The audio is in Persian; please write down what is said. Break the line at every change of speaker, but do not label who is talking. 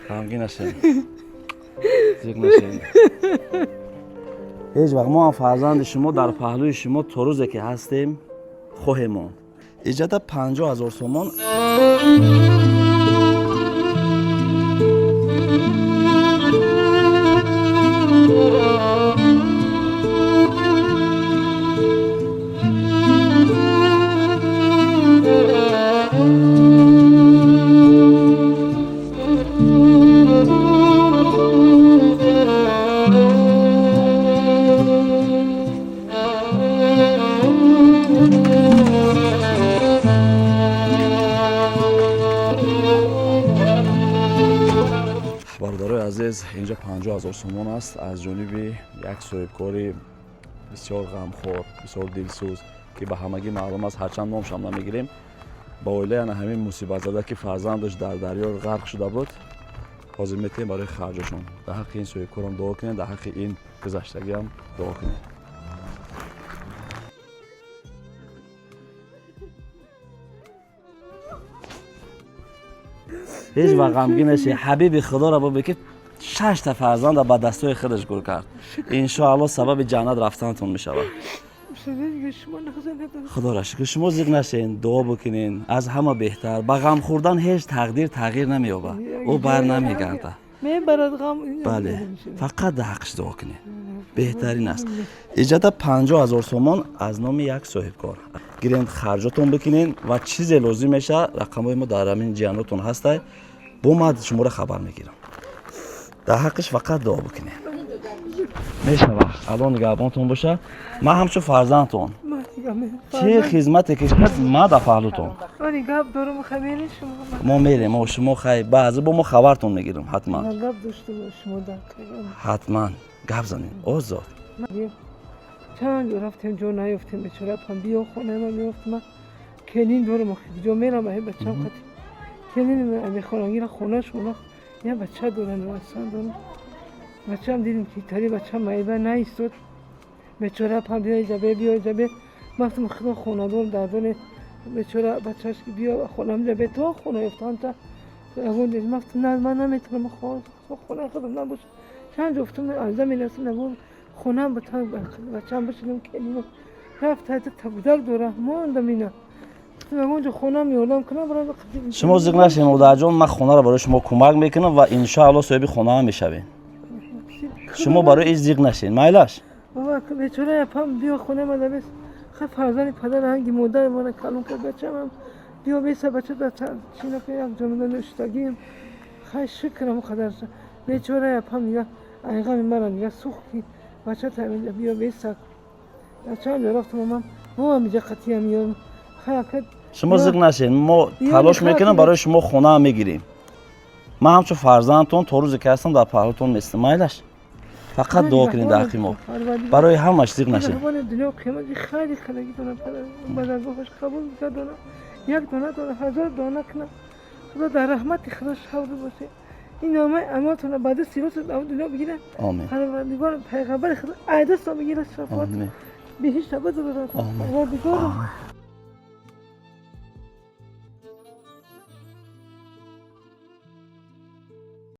غمگین نشین. زیگ نشین. هیچ وقت ما فرزند شما در پهلوی شما تا روزی که هستیم خواهیم. ایجاد 50,000 تومان. برادرای عزیز، اینجا 50,000 تومان است از جانب یک صاحبکاری بسیار غمخوار، بسیار دلسوز که به همگی معلوم است، هرچند نامش هم نمیگیریم. با اویله همین مصیبت زده که فرزندش در دریا غرق شده بود، حاضر میتیم برای خرجشون. در حق این صاحبکار هم دعا کنید، در حق این گذشتگی هم دعا کنید. هیچ وقت غمگین نشی. حبیب خدا را بگید 6 تا فرزند به دستای خودش گل کرد. ان شاء الله سبب جنت رفتنتون میشود. خدا را شکر. شما زیگ نشین، دعا بکنین. از همه بهتر به غم خوردن هیچ تقدیر تغییر نمییابه، او بر نمیگرده. بله، فقط در حقش دعا کنین، بهترین است. ایجاد 50,000 تومان از نام یک صاحبکار گیرین، خرجاتون بکنین و چیزی لازم میشه رقمای ما در همین جیاناتون هسته، با ما شما را خبر میگیرم. در حقش فقط دعا بکنین. میشنوه الان نگهبانتون باشه. من همچون فرزندتون چه خدمتی که شد ما در پهلوتون ما میریم، ما شما خیلی بعضی با ما خبرتون میگیرم. حتما حتما گپ زنین. آزاد
چند جا رفتیم جا نیفتیم، بیچاره پم بیا خونه ما میفتم کنین دور مخید جا میرم ای بچم خطی کنین امی خانگی را خونه شما یه بچه دارن رسان دارن بچه هم دیدیم که تاری بچه هم مایبه نیستود بیچاره پم بیا جبه مفتم خدا خونه دار دردانه بیچاره بچهش که بیا خونم جبه تو خونه افتان تا اون دیدم مفتم نه من نمیتونم خونه خودم نباشه چند جفتم از زمین اصلا نبود خونم بچه‌ام بشینم کنیم رفت تا تبدیل دوره موندم اینا اونجا خونم میولم کنم برای
شما زیگ نشین مادر جان. من خونه رو برای شما کمک میکنم و ان شاء الله صاحب خونه هم میشوین. شما برای این زیگ نشین مایلاش.
بابا بیچاره پام بیا خونه ما دبس خب فرزند پدر هنگی مادر ما کلون کرد بچه‌م بیا بیس بچه تا چینا که یک جمله نشتگیم خیلی شکرم خدا بیچاره پام یا ایغام مرا یا سوختی بچه تا بیا بیسک چند رفتم ما میگه قطعی میام خیلی
شما زیگ نشین. ما تلاش میکنم برای شما خونه هم میگیریم. من همچون فرزندتون تا روزی که هستم در پهلوتون نیستم. مایلش فقط دعا کنید در حق ما برای همش زیگ نشین.
دنیا قیمت خیلی خیلی دونه بدل بخش قبول کردن یک دونه دونه 1000 دونه کنه خدا در رحمت خودش حاضر باشه. این نامه اماتون بعد سیروس دنیا بگیره.
آمین.
پروردگار پیغمبر خدا عیدست بگیره شفاعت. بهش تبدل بده. پروردگار